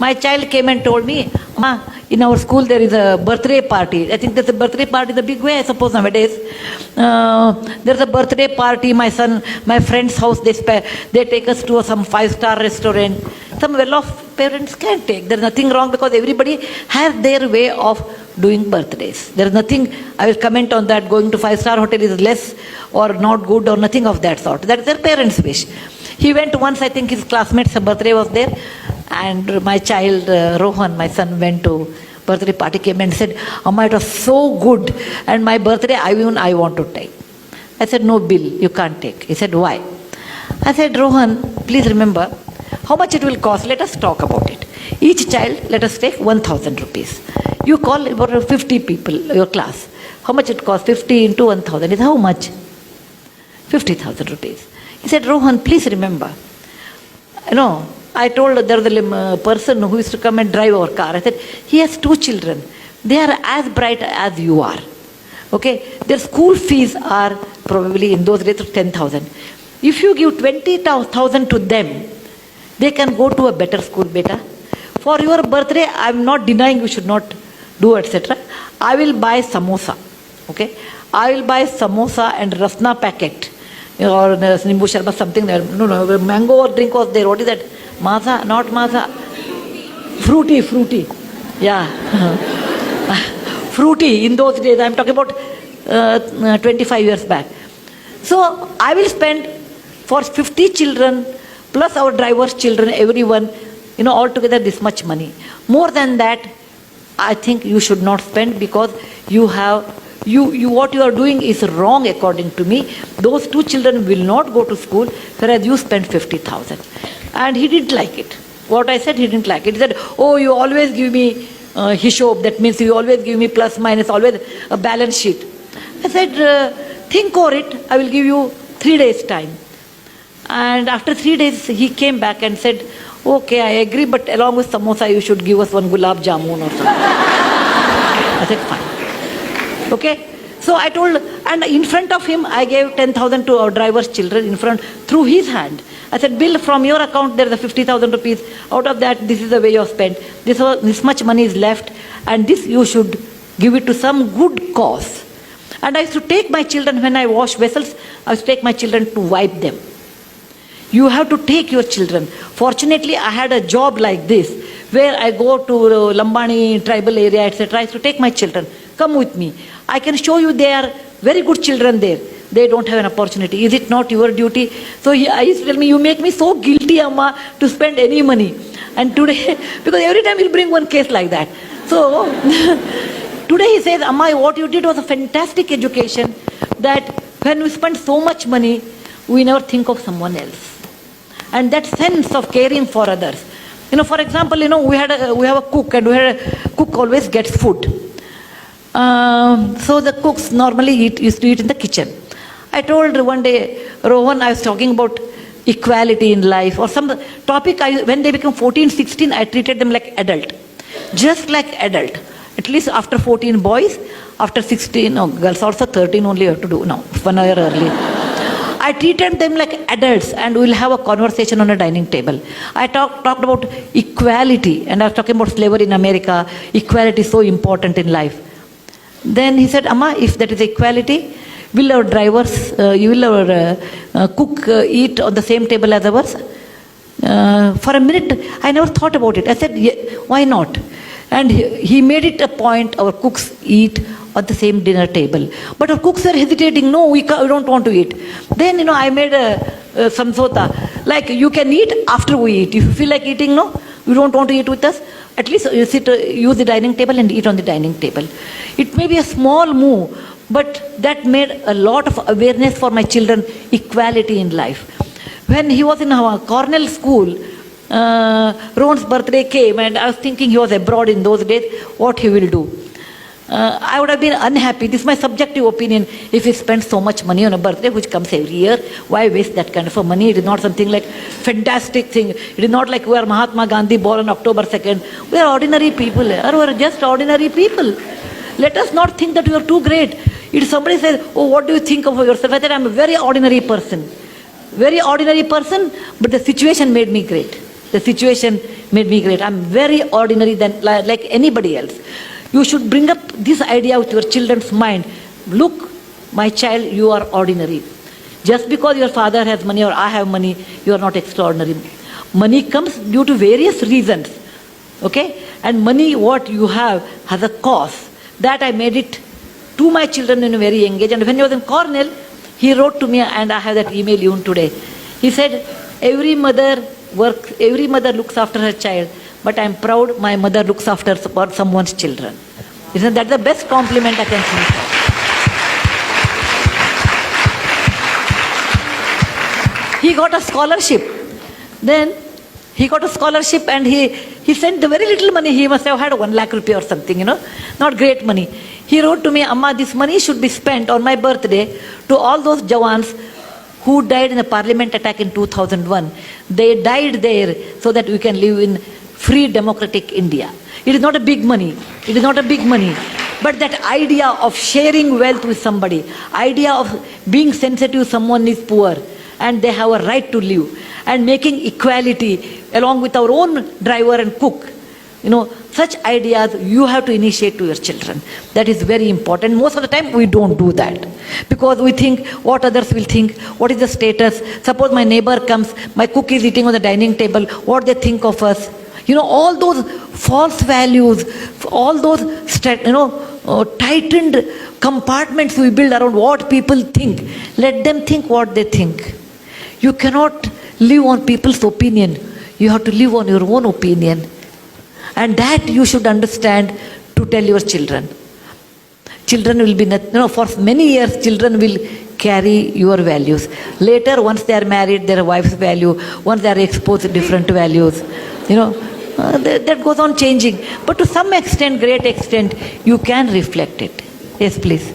My child came and told me, Ma, in our school there is a birthday party. I think there's a birthday party in a big way, I suppose, nowadays. There's a birthday party, my friend's house, they take us to some 5-star restaurant. Some well-off parents can take. There's nothing wrong because everybody has their way of doing birthdays. There's nothing, I will comment on that, going to 5-star hotel is less or not good or nothing of that sort. That's their parents' wish. He went once, I think his classmate's birthday was there, and my child, Rohan, my son, went to birthday party, came and said, Amma, it was so good, and my birthday, I want to take. I said, no, Bill, you can't take. He said, why? I said, Rohan, please remember, how much it will cost, let us talk about it. Each child, let us take 1,000 rupees. You call about 50 people, your class. How much it costs? 50 into 1,000 is how much? 50,000 rupees. He said, Rohan, please remember, I told there was a person who used to come and drive our car. I said, he has 2 children. They are as bright as you are. Okay? Their school fees are probably in those days 10,000. If you give 20,000 to them, they can go to a better school, beta. For your birthday, I am not denying you should not do, etc. I will buy samosa. Okay? I will buy samosa and rasna packet. Or nimbu sharbat, something there. No, mango or drink was there. What is that? Maza, not maza. Fruity. Yeah. Fruity in those days. I am talking about 25 years back. So I will spend for 50 children plus our driver's children, everyone, altogether this much money. More than that, I think you should not spend because what you are doing is wrong according to me. Those 2 children will not go to school, whereas you spend 50,000. And he didn't like it. What I said, he didn't like it. He said, oh, you always give me hishob, that means you always give me plus minus, always a balance sheet. I said, think over it, I will give you 3 days time. And after 3 days, he came back and said, okay, I agree, but along with samosa, you should give us 1 gulab jamun or something. I said, fine. Okay? So I told, and in front of him, I gave 10,000 to our driver's children in front, through his hand. I said, Bill, from your account, there is 50,000 rupees. Out of that, this is the way you have spent. This much money is left, and this you should give it to some good cause. And I used to take my children, when I wash vessels, I used to take my children to wipe them. You have to take your children. Fortunately, I had a job like this, where I go to Lambani tribal area, etc. I used to take my children. Come with me. I can show you they are very good children there. They don't have an opportunity. Is it not your duty? So I used to tell me, you make me so guilty, Amma, to spend any money. And today, because every time he'll bring one case like that. So today he says, Amma, what you did was a fantastic education, that when we spend so much money, we never think of someone else. And that sense of caring for others. For example, we have a cook, and cook always gets food. So the cooks normally used to eat in the kitchen. I told one day, Rohan, I was talking about equality in life or some topic. When they become 14, 16, I treated them like adult. Just like adult. At least after 14 boys, after 16, girls also 13 only have to do. No, 1 year early. I treated them like adults, and we'll have a conversation on a dining table. I talked about equality, and I was talking about slavery in America. Equality is so important in life. Then he said, Amma, if that is equality, will our drivers, will our cook eat on the same table as ours? For a minute, I never thought about it. I said, yeah, why not? And he made it a point, our cooks eat at the same dinner table. But our cooks were hesitating, no, we don't want to eat. Then, I made a samsota, like you can eat after we eat. If you feel like eating, no, you don't want to eat with us, at least you use the dining table and eat on the dining table. It may be a small move, but that made a lot of awareness for my children, equality in life. When he was in our Cornell school, Rohan's birthday came, and I was thinking he was abroad in those days, what he will do. I would have been unhappy, this is my subjective opinion, if he spends so much money on a birthday which comes every year. Why waste that kind of money? It is not something like fantastic thing. It is not like we are Mahatma Gandhi born on October 2nd. We are ordinary people, we are just ordinary people. Let us not think that we are too great. If somebody says, oh, what do you think of yourself? I said, I am a very ordinary person. Very ordinary person, but the situation made me great. the situation made me great. I'm very ordinary than like anybody else. You should bring up this idea with your children's mind. Look, my child, you are ordinary. Just because your father has money or I have money, you are not extraordinary. Money comes due to various reasons. Okay? And money, what you have, has a cost. That I made it to my children in a very young age. And when he was in Cornell, he wrote to me, and I have that email even today. He said, every mother looks after her child, but I'm proud my mother looks after someone's children. Isn't that the best compliment I can think of? He got a scholarship. Then he got a scholarship and he sent the very little money. He must have had 1 lakh rupee or something, not great money. He wrote to me, Amma, this money should be spent on my birthday to all those Jawans who died in the parliament attack in 2001. They died there so that we can live in free democratic India. It is not a big money. It is not a big money. But that idea of sharing wealth with somebody, idea of being sensitive someone is poor and they have a right to live, and making equality along with our own driver and cook, such ideas you have to initiate to your children. That is very important. Most of the time we don't do that because we think what others will think, what is the status. Suppose my neighbor comes, my cook is eating on the dining table, what they think of us. All those false values, all those tightened compartments we build around what people think. Let them think what they think. You cannot live on people's opinion. You have to live on your own opinion. And that you should understand to tell your children. Children will be, for many years, children will carry your values. Later, once they are married, their wife's value, once they are exposed to different values, that goes on changing. But to some extent, great extent, you can reflect it. Yes, please.